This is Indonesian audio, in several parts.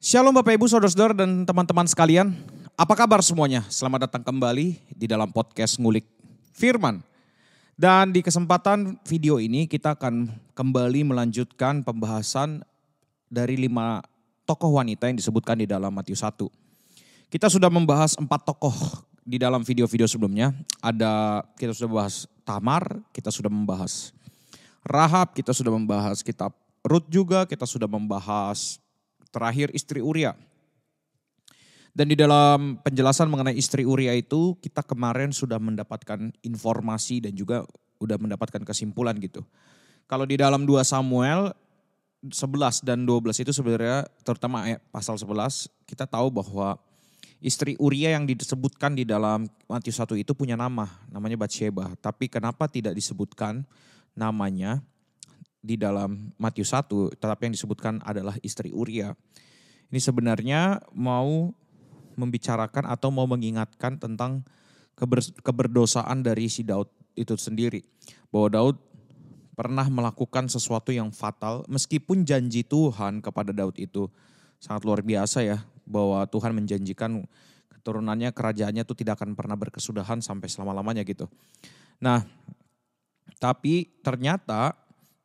Shalom Bapak Ibu, Saudara-saudara dan teman-teman sekalian. Apa kabar semuanya? Selamat datang kembali di dalam podcast Ngulik Firman. Dan di kesempatan video ini kita akan kembali melanjutkan pembahasan dari 5 tokoh wanita yang disebutkan di dalam Matius 1. Kita sudah membahas 4 tokoh di dalam video-video sebelumnya. Kita sudah membahas Tamar, kita sudah membahas Rahab, kita sudah membahas kitab Rut juga, kita sudah membahas terakhir istri Uria. Dan di dalam penjelasan mengenai istri Uria itu kita kemarin sudah mendapatkan informasi dan juga udah mendapatkan kesimpulan gitu. Kalau di dalam 2 Samuel 11 dan 12 itu sebenarnya terutama pasal 11 kita tahu bahwa istri Uria yang disebutkan di dalam Matius 1 itu punya namanya Batsheba. Tapi kenapa tidak disebutkan namanya di dalam Matius 1, tetapi yang disebutkan adalah istri Uria. Ini sebenarnya mau membicarakan atau mau mengingatkan tentang keberdosaan dari si Daud itu sendiri. Bahwa Daud pernah melakukan sesuatu yang fatal meskipun janji Tuhan kepada Daud itu sangat luar biasa ya. Bahwa Tuhan menjanjikan keturunannya, kerajaannya itu tidak akan pernah berkesudahan sampai selama-lamanya gitu. Nah, tapi ternyata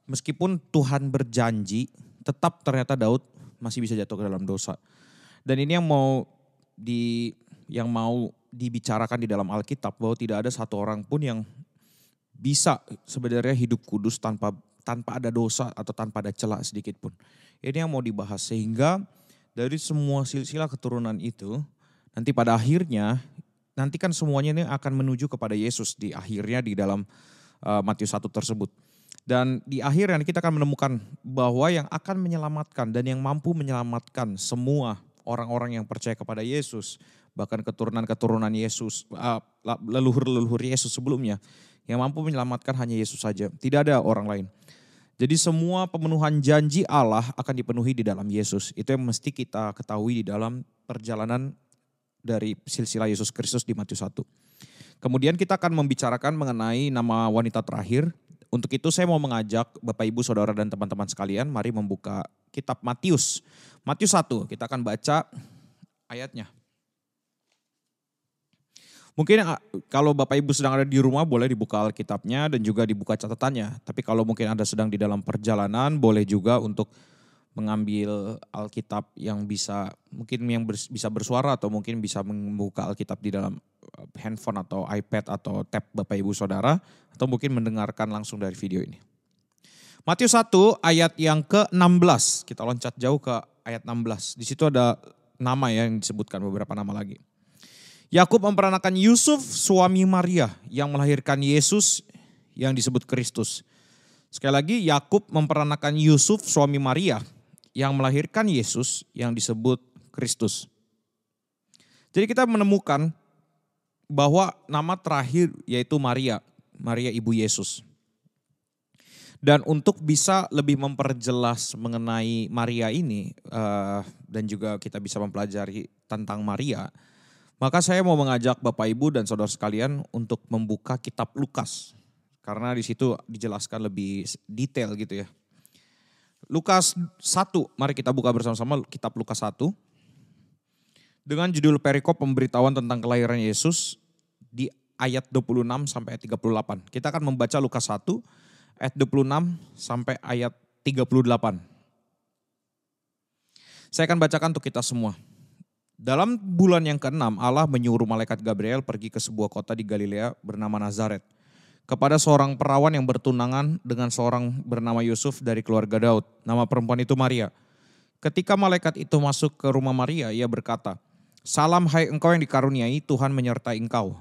meskipun Tuhan berjanji, tetap ternyata Daud masih bisa jatuh ke dalam dosa. Dan ini yang mau dibicarakan di dalam Alkitab, bahwa tidak ada satu orang pun yang bisa sebenarnya hidup kudus tanpa ada dosa atau tanpa ada celah sedikit pun. Ini yang mau dibahas, sehingga dari semua silsilah keturunan itu nanti pada akhirnya nanti kan semuanya ini akan menuju kepada Yesus di akhirnya di dalam Matius 1 tersebut. Dan di akhirnya kita akan menemukan bahwa yang akan menyelamatkan dan yang mampu menyelamatkan semua orang-orang yang percaya kepada Yesus, bahkan keturunan-keturunan Yesus, leluhur-leluhur Yesus sebelumnya, yang mampu menyelamatkan hanya Yesus saja, tidak ada orang lain. Jadi semua pemenuhan janji Allah akan dipenuhi di dalam Yesus. Itu yang mesti kita ketahui di dalam perjalanan dari silsilah Yesus Kristus di Matius 1. Kemudian kita akan membicarakan mengenai nama wanita terakhir. Untuk itu saya mau mengajak Bapak Ibu Saudara dan teman-teman sekalian, mari membuka kitab Matius. Matius 1, kita akan baca ayatnya. Mungkin kalau Bapak Ibu sedang ada di rumah boleh dibuka Alkitabnya dan juga dibuka catatannya. Tapi kalau mungkin Anda sedang di dalam perjalanan boleh juga untuk mengambil Alkitab yang bisa bisa bersuara atau mungkin bisa membuka Alkitab di dalam handphone atau iPad atau tab Bapak Ibu Saudara, atau mungkin mendengarkan langsung dari video ini. Matius 1 ayat yang ke-16, kita loncat jauh ke ayat 16. Di situ ada nama yang disebutkan, beberapa nama lagi. Yakub memperanakan Yusuf suami Maria yang melahirkan Yesus yang disebut Kristus. Sekali lagi, Yakub memperanakan Yusuf suami Maria yang melahirkan Yesus yang disebut Kristus. Jadi kita menemukan bahwa nama terakhir yaitu Maria ibu Yesus. Dan untuk bisa lebih memperjelas mengenai Maria ini dan juga kita bisa mempelajari tentang Maria, maka saya mau mengajak Bapak Ibu dan saudara sekalian untuk membuka kitab Lukas. Karena di situ dijelaskan lebih detail gitu ya. Lukas 1, mari kita buka bersama-sama kitab Lukas 1. Dengan judul perikop pemberitahuan tentang kelahiran Yesus di ayat 26 sampai ayat 38. Kita akan membaca Lukas 1 ayat 26 sampai ayat 38. Saya akan bacakan untuk kita semua. Dalam bulan yang ke-6 Allah menyuruh malaikat Gabriel pergi ke sebuah kota di Galilea bernama Nazaret, kepada seorang perawan yang bertunangan dengan seorang bernama Yusuf dari keluarga Daud. Nama perempuan itu Maria. Ketika malaikat itu masuk ke rumah Maria, ia berkata, "Salam hai engkau yang dikaruniai, Tuhan menyertai engkau."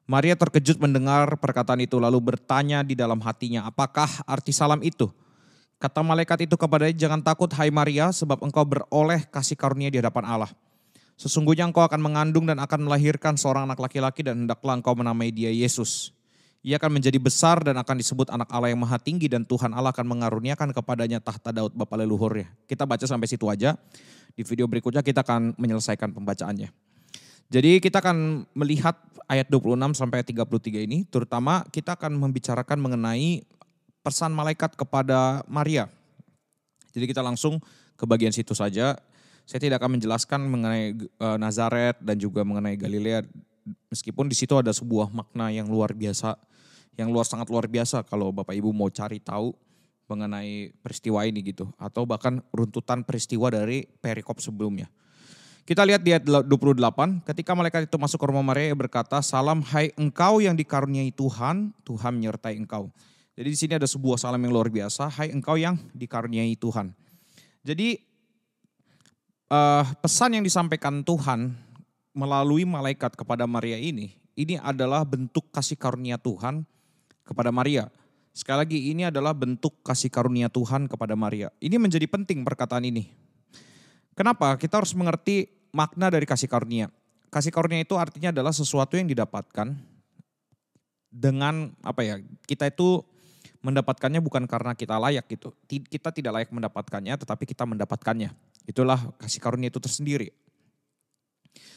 Maria terkejut mendengar perkataan itu lalu bertanya di dalam hatinya, "Apakah arti salam itu?" Kata malaikat itu kepadanya, "Jangan takut hai Maria, sebab engkau beroleh kasih karunia di hadapan Allah. Sesungguhnya engkau akan mengandung dan akan melahirkan seorang anak laki-laki dan hendaklah engkau menamai dia Yesus. Ia akan menjadi besar dan akan disebut anak Allah yang maha tinggi dan Tuhan Allah akan mengaruniakan kepadanya tahta Daud bapa leluhurnya." Kita baca sampai situ aja. Di video berikutnya kita akan menyelesaikan pembacaannya. Jadi kita akan melihat ayat 26 sampai 33 ini, terutama kita akan membicarakan mengenai pesan malaikat kepada Maria. Jadi kita langsung ke bagian situ saja. Saya tidak akan menjelaskan mengenai Nazaret dan juga mengenai Galilea, meskipun di situ ada sebuah makna yang luar biasa, sangat luar biasa kalau Bapak Ibu mau cari tahu mengenai peristiwa ini gitu, atau bahkan runtutan peristiwa dari perikop sebelumnya. Kita lihat di ayat 28, ketika malaikat itu masuk ke rumah Maria, ia berkata, "Salam hai engkau yang dikaruniai Tuhan, Tuhan menyertai engkau." Jadi di sini ada sebuah salam yang luar biasa, hai engkau yang dikaruniai Tuhan. Jadi pesan yang disampaikan Tuhan melalui malaikat kepada Maria ini adalah bentuk kasih karunia Tuhan kepada Maria. Sekali lagi, ini adalah bentuk kasih karunia Tuhan kepada Maria. Ini menjadi penting perkataan ini. Kenapa? Kita harus mengerti makna dari kasih karunia. Kasih karunia itu artinya adalah sesuatu yang didapatkan dengan kita itu mendapatkannya bukan karena kita layak gitu. Kita tidak layak mendapatkannya, tetapi kita mendapatkannya. Itulah kasih karunia itu tersendiri.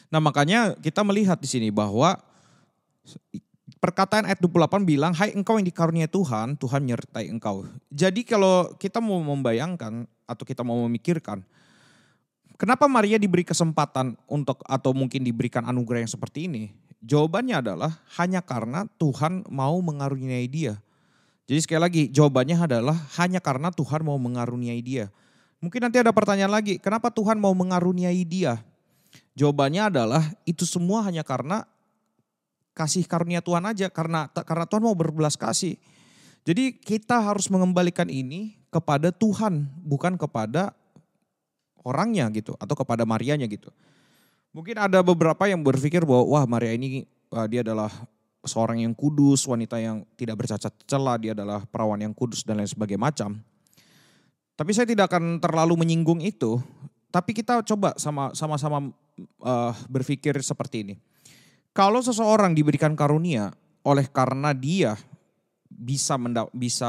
Nah, makanya kita melihat di sini bahwa perkataan ayat 28 bilang, hai engkau yang dikaruniai Tuhan, Tuhan menyertai engkau. Jadi kalau kita mau membayangkan atau kita mau memikirkan, kenapa Maria diberi kesempatan atau mungkin diberikan anugerah yang seperti ini? Jawabannya adalah hanya karena Tuhan mau mengaruniai dia. Jadi sekali lagi, jawabannya adalah hanya karena Tuhan mau mengaruniai dia. Mungkin nanti ada pertanyaan lagi, kenapa Tuhan mau mengaruniai dia? Jawabannya adalah itu semua hanya karena kasih karunia Tuhan aja, karena Tuhan mau berbelas kasih. Jadi kita harus mengembalikan ini kepada Tuhan, bukan kepada orangnya gitu, atau kepada Marianya gitu. Mungkin ada beberapa yang berpikir bahwa wah Maria ini dia adalah seorang yang kudus, wanita yang tidak bercacat celah, dia adalah perawan yang kudus dan lain sebagainya macam. Tapi saya tidak akan terlalu menyinggung itu, tapi kita coba sama-sama berpikir seperti ini. Kalau seseorang diberikan karunia oleh karena dia bisa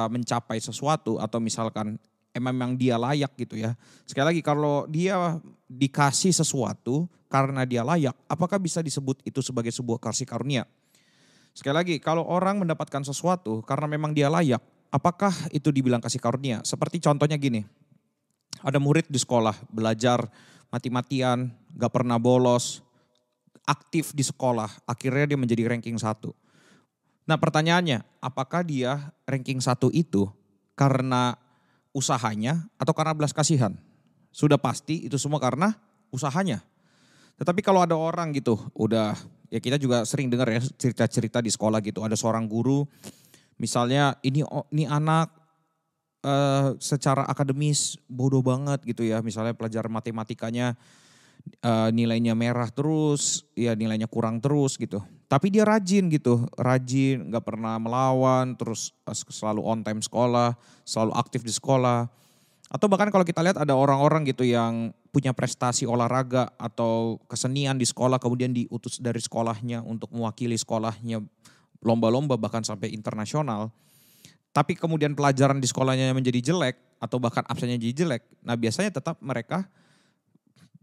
mencapai sesuatu atau misalkan memang dia layak gitu ya. Sekali lagi kalau dia dikasih sesuatu karena dia layak, apakah bisa disebut itu sebagai sebuah kasih karunia? Sekali lagi kalau orang mendapatkan sesuatu karena memang dia layak, apakah itu dibilang kasih karunia? Seperti contohnya gini, ada murid di sekolah belajar mati-matian, gak pernah bolos, aktif di sekolah, akhirnya dia menjadi ranking 1. Nah pertanyaannya, apakah dia ranking 1 itu karena usahanya atau karena belas kasihan? Sudah pasti itu semua karena usahanya. Tetapi kalau ada orang gitu, ya kita juga sering dengar ya cerita-cerita di sekolah gitu. Ada seorang guru, misalnya ini anak secara akademis bodoh banget gitu ya. Misalnya pelajaran matematikanya nilainya merah terus, ya nilainya kurang terus gitu. Tapi dia rajin gitu, gak pernah melawan, terus selalu on time sekolah, selalu aktif di sekolah. Atau bahkan kalau kita lihat ada orang-orang gitu yang punya prestasi olahraga atau kesenian di sekolah, kemudian diutus dari sekolahnya untuk mewakili sekolahnya lomba-lomba bahkan sampai internasional. Tapi kemudian pelajaran di sekolahnya menjadi jelek atau bahkan absennya jadi jelek. Nah biasanya tetap mereka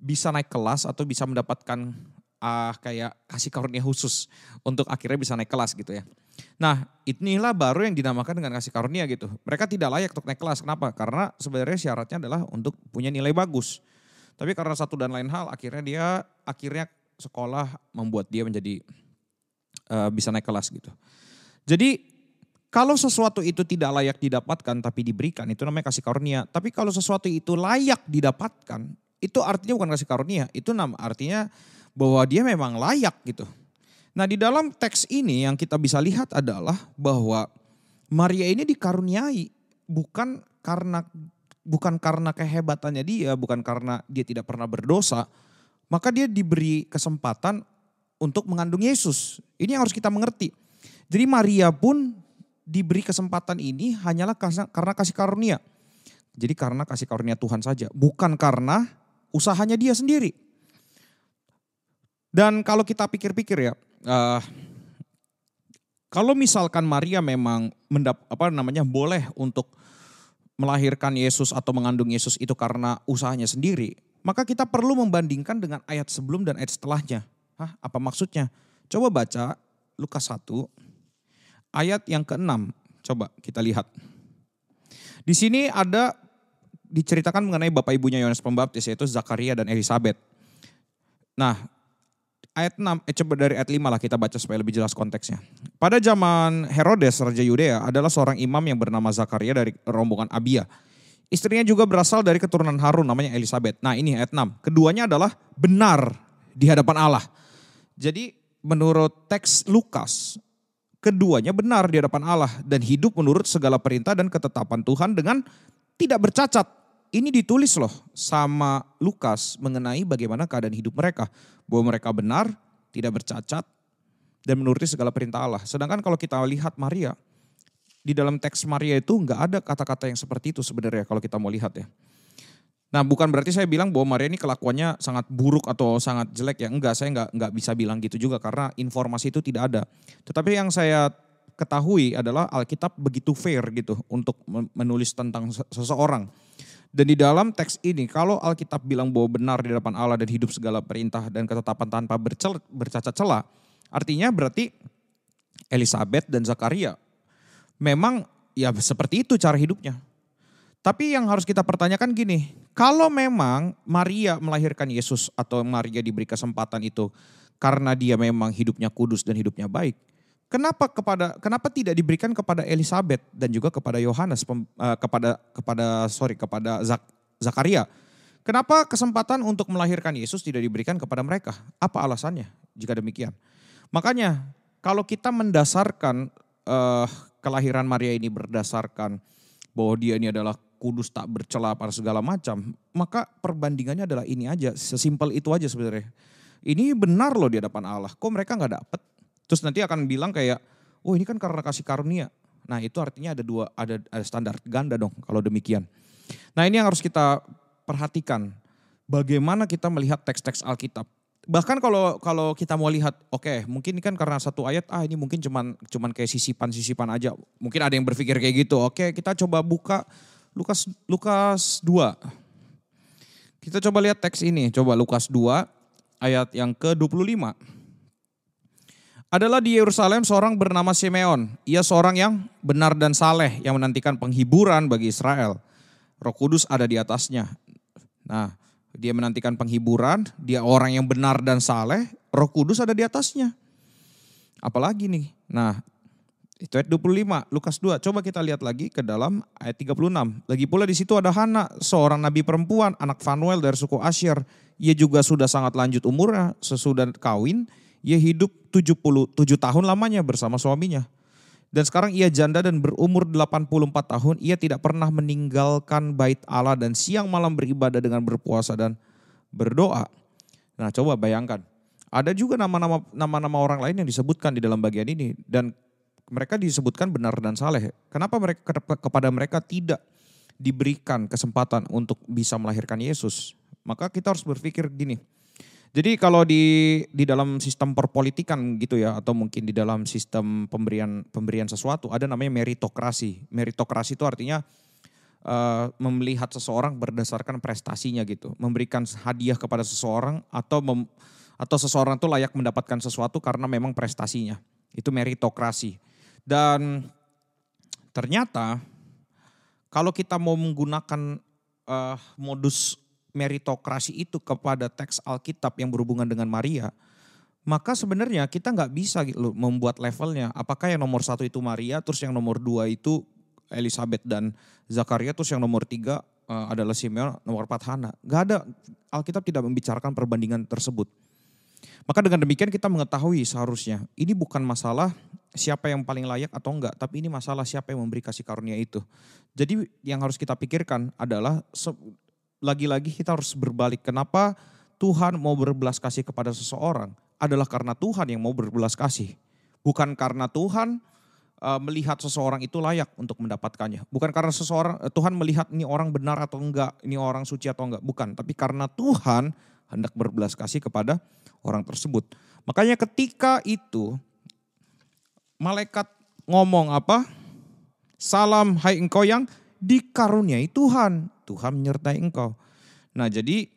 bisa naik kelas atau bisa mendapatkan kayak kasih karunia khusus untuk akhirnya bisa naik kelas gitu ya. Nah inilah baru yang dinamakan dengan kasih karunia gitu. Mereka tidak layak untuk naik kelas, kenapa? Karena sebenarnya syaratnya adalah untuk punya nilai bagus. Tapi karena satu dan lain hal akhirnya sekolah membuat dia menjadi bisa naik kelas gitu. Jadi kalau sesuatu itu tidak layak didapatkan tapi diberikan, itu namanya kasih karunia. Tapi kalau sesuatu itu layak didapatkan, itu artinya bukan kasih karunia, itu artinya bahwa dia memang layak gitu. Nah di dalam teks ini yang kita bisa lihat adalah bahwa Maria ini dikaruniai bukan karena kehebatannya dia, bukan karena dia tidak pernah berdosa, maka dia diberi kesempatan untuk mengandung Yesus. Ini yang harus kita mengerti. Jadi Maria pun diberi kesempatan ini hanyalah karena kasih karunia. Jadi karena kasih karunia Tuhan saja, bukan karena usahanya dia sendiri. Dan kalau kita pikir-pikir ya, kalau misalkan Maria memang boleh untuk melahirkan Yesus atau mengandung Yesus itu karena usahanya sendiri, maka kita perlu membandingkan dengan ayat sebelum dan ayat setelahnya. Apa maksudnya? Coba baca Lukas 1 ayat yang ke-6. Coba kita lihat. Di sini ada diceritakan mengenai bapak ibunya Yohanes Pembaptis, yaitu Zakaria dan Elisabet. Nah, ayat 6, coba dari ayat 5 lah kita baca supaya lebih jelas konteksnya. Pada zaman Herodes, Raja Yudea, adalah seorang imam yang bernama Zakaria dari rombongan Abia. Istrinya juga berasal dari keturunan Harun, namanya Elisabet. Nah ini ayat 6, keduanya adalah benar di hadapan Allah. Jadi menurut teks Lukas, keduanya benar di hadapan Allah dan hidup menurut segala perintah dan ketetapan Tuhan dengan tidak bercacat. Ini ditulis loh sama Lukas mengenai bagaimana keadaan hidup mereka. Bahwa mereka benar, tidak bercacat, dan menuruti segala perintah Allah. Sedangkan kalau kita lihat Maria, di dalam teks Maria itu nggak ada kata-kata yang seperti itu sebenarnya kalau kita mau lihat ya. Nah bukan berarti saya bilang bahwa Maria ini kelakuannya sangat buruk atau sangat jelek ya. Enggak, saya nggak bisa bilang gitu juga karena informasi itu tidak ada. Tetapi yang saya ketahui adalah Alkitab begitu fair gitu untuk menulis tentang seseorang. Dan di dalam teks ini kalau Alkitab bilang bahwa benar di hadapan Allah dan hidup segala perintah dan ketetapan tanpa bercacat celah, artinya berarti Elisabet dan Zakaria memang ya seperti itu cara hidupnya. Tapi yang harus kita pertanyakan gini, kalau memang Maria melahirkan Yesus atau Maria diberi kesempatan itu karena dia memang hidupnya kudus dan hidupnya baik, kenapa tidak diberikan kepada Elisabet dan juga kepada Yohanes kepada Zakaria? Kenapa kesempatan untuk melahirkan Yesus tidak diberikan kepada mereka? Apa alasannya jika demikian? Makanya kalau kita mendasarkan kelahiran Maria ini berdasarkan bahwa dia ini adalah kudus tak bercela pada segala macam, maka perbandingannya adalah ini aja, sesimpel itu aja sebenarnya. Ini benar loh di hadapan Allah, kok mereka nggak dapet? Terus nanti akan bilang kayak, oh ini kan karena kasih karunia. Nah itu artinya ada standar ganda dong kalau demikian. Nah ini yang harus kita perhatikan, bagaimana kita melihat teks-teks Alkitab. Bahkan kalau kita mau lihat, oke, mungkin kan karena satu ayat, ini mungkin cuman kayak sisipan aja. Mungkin ada yang berpikir kayak gitu. Oke, kita coba buka Lukas 2. Kita coba lihat teks ini. Coba Lukas 2 ayat yang ke-25. Adalah di Yerusalem seorang bernama Simeon. Ia seorang yang benar dan saleh yang menantikan penghiburan bagi Israel. Roh Kudus ada di atasnya. Nah, dia menantikan penghiburan, dia orang yang benar dan saleh, Roh Kudus ada di atasnya. Apalagi nih? Nah, itu ayat 25, Lukas 2. Coba kita lihat lagi ke dalam ayat 36. Lagi pula di situ ada Hana, seorang nabi perempuan, anak Fanuel dari suku Asyir. Ia juga sudah sangat lanjut umurnya, sesudah kawin, ia hidup 77 tahun lamanya bersama suaminya. Dan sekarang ia janda dan berumur 84 tahun, ia tidak pernah meninggalkan bait Allah dan siang malam beribadah dengan berpuasa dan berdoa. Nah coba bayangkan, ada juga nama-nama orang lain yang disebutkan di dalam bagian ini. Dan mereka disebutkan benar dan saleh. Kenapa kepada mereka tidak diberikan kesempatan untuk bisa melahirkan Yesus? Maka kita harus berpikir gini. Jadi kalau di dalam sistem perpolitikan gitu ya, atau mungkin di dalam sistem pemberian sesuatu, ada namanya meritokrasi. Meritokrasi itu artinya melihat seseorang berdasarkan prestasinya gitu. Memberikan hadiah kepada seseorang atau seseorang itu layak mendapatkan sesuatu karena memang prestasinya. Itu meritokrasi. Dan ternyata kalau kita mau menggunakan modus meritokrasi itu kepada teks Alkitab yang berhubungan dengan Maria, maka sebenarnya kita nggak bisa gitu membuat levelnya. Apakah yang nomor 1 itu Maria, terus yang nomor 2 itu Elisabet dan Zakaria, terus yang nomor 3 adalah Simeon, nomor 4 Hana. Nggak ada, Alkitab tidak membicarakan perbandingan tersebut. Maka dengan demikian kita mengetahui seharusnya ini bukan masalah siapa yang paling layak atau enggak, tapi ini masalah siapa yang memberi kasih karunia itu. Jadi yang harus kita pikirkan adalah lagi-lagi kita harus berbalik. Kenapa Tuhan mau berbelas kasih kepada seseorang? Adalah karena Tuhan yang mau berbelas kasih. Bukan karena Tuhan melihat seseorang itu layak untuk mendapatkannya. Bukan karena Tuhan melihat ini orang benar atau enggak, ini orang suci atau enggak. Bukan, tapi karena Tuhan hendak berbelas kasih kepada orang tersebut. Makanya ketika itu malaikat ngomong apa? Salam hai engkau yang dikaruniai Tuhan. Tuhan menyertai engkau. Nah jadi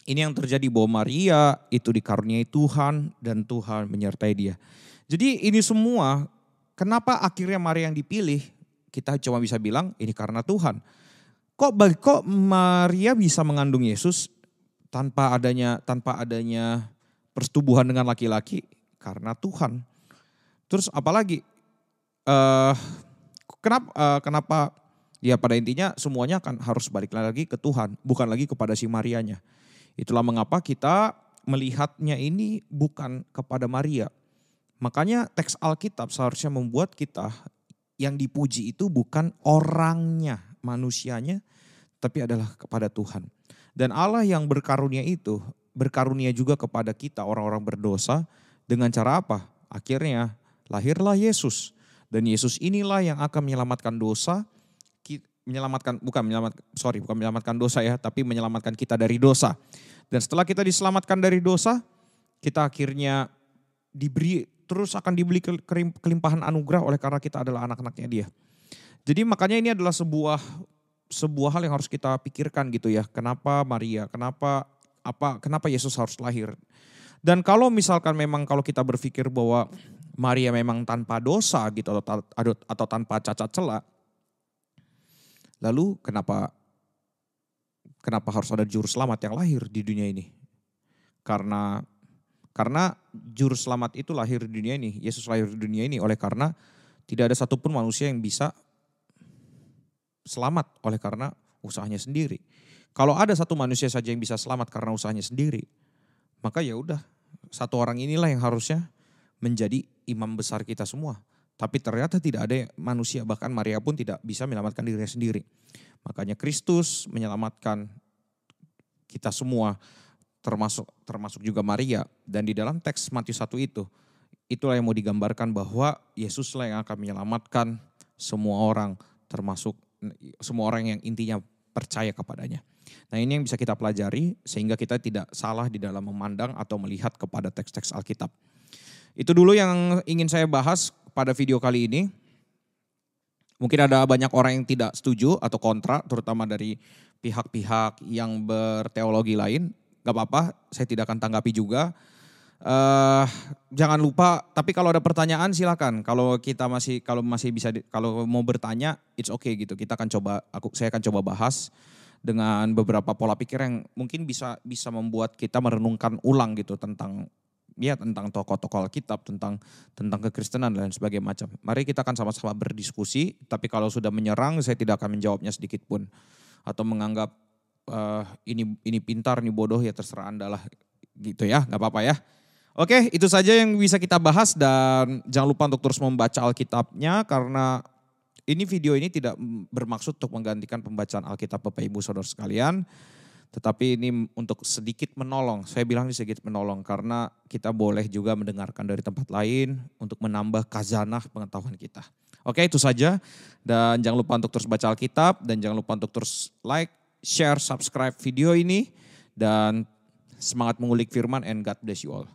ini yang terjadi bahwa Maria itu dikaruniai Tuhan dan Tuhan menyertai dia. Jadi ini semua kenapa akhirnya Maria yang dipilih, kita cuma bisa bilang ini karena Tuhan. kok Maria bisa mengandung Yesus tanpa adanya persetubuhan dengan laki-laki? Karena Tuhan. Terus apalagi kenapa ya pada intinya semuanya akan harus balik lagi ke Tuhan, bukan lagi kepada si Marianya. Itulah mengapa kita melihatnya ini bukan kepada Maria. Makanya teks Alkitab seharusnya membuat kita yang dipuji itu bukan orangnya, manusianya, tapi adalah kepada Tuhan. Dan Allah yang berkarunia itu, berkarunia juga kepada kita orang-orang berdosa dengan cara apa? Akhirnya lahirlah Yesus. Dan Yesus inilah yang akan menyelamatkan dosa, bukan menyelamatkan dosa ya, tapi menyelamatkan kita dari dosa. Dan setelah kita diselamatkan dari dosa, kita akhirnya akan diberi kelimpahan anugerah oleh karena kita adalah anak-anaknya Dia. Jadi makanya ini adalah sebuah hal yang harus kita pikirkan gitu ya. Kenapa Maria, kenapa Yesus harus lahir. Dan kalau misalkan memang kalau kita berpikir bahwa Maria memang tanpa dosa gitu atau tanpa cacat celah, lalu kenapa harus ada juru selamat yang lahir di dunia ini? Karena juru selamat itu lahir di dunia ini, Yesus lahir di dunia ini oleh karena tidak ada satupun manusia yang bisa selamat oleh karena usahanya sendiri. Kalau ada satu manusia saja yang bisa selamat karena usahanya sendiri, maka ya udah, satu orang inilah yang harusnya menjadi imam besar kita semua. Tapi ternyata tidak ada manusia, bahkan Maria pun tidak bisa menyelamatkan dirinya sendiri. Makanya Kristus menyelamatkan kita semua, termasuk juga Maria. Dan di dalam teks Matius 1 itulah yang mau digambarkan bahwa Yesuslah yang akan menyelamatkan semua orang, termasuk semua orang yang intinya percaya kepadanya. Nah ini yang bisa kita pelajari sehingga kita tidak salah di dalam memandang atau melihat kepada teks-teks Alkitab. Itu dulu yang ingin saya bahas pada video kali ini. Mungkin ada banyak orang yang tidak setuju atau kontra, terutama dari pihak-pihak yang berteologi lain. Gak apa-apa, saya tidak akan tanggapi juga. Jangan lupa, tapi kalau ada pertanyaan silakan. Kalau mau bertanya, it's okay gitu. Saya akan coba bahas dengan beberapa pola pikir yang mungkin bisa membuat kita merenungkan ulang gitu tentang tokoh-tokoh Alkitab, tentang kekristenan dan sebagainya macam. Mari kita akan sama-sama berdiskusi, tapi kalau sudah menyerang saya tidak akan menjawabnya sedikit pun. Atau menganggap ini pintar, ini bodoh, ya terserah Anda lah gitu ya, gak apa-apa ya. Oke, itu saja yang bisa kita bahas dan jangan lupa untuk terus membaca Alkitabnya karena video ini tidak bermaksud untuk menggantikan pembacaan Alkitab Bapak Ibu Saudara sekalian. Tetapi ini untuk sedikit menolong, saya bilang ini sedikit menolong karena kita boleh juga mendengarkan dari tempat lain untuk menambah khazanah pengetahuan kita. Oke, itu saja dan jangan lupa untuk terus baca Alkitab dan jangan lupa untuk terus like, share, subscribe video ini dan semangat mengulik firman and God bless you all.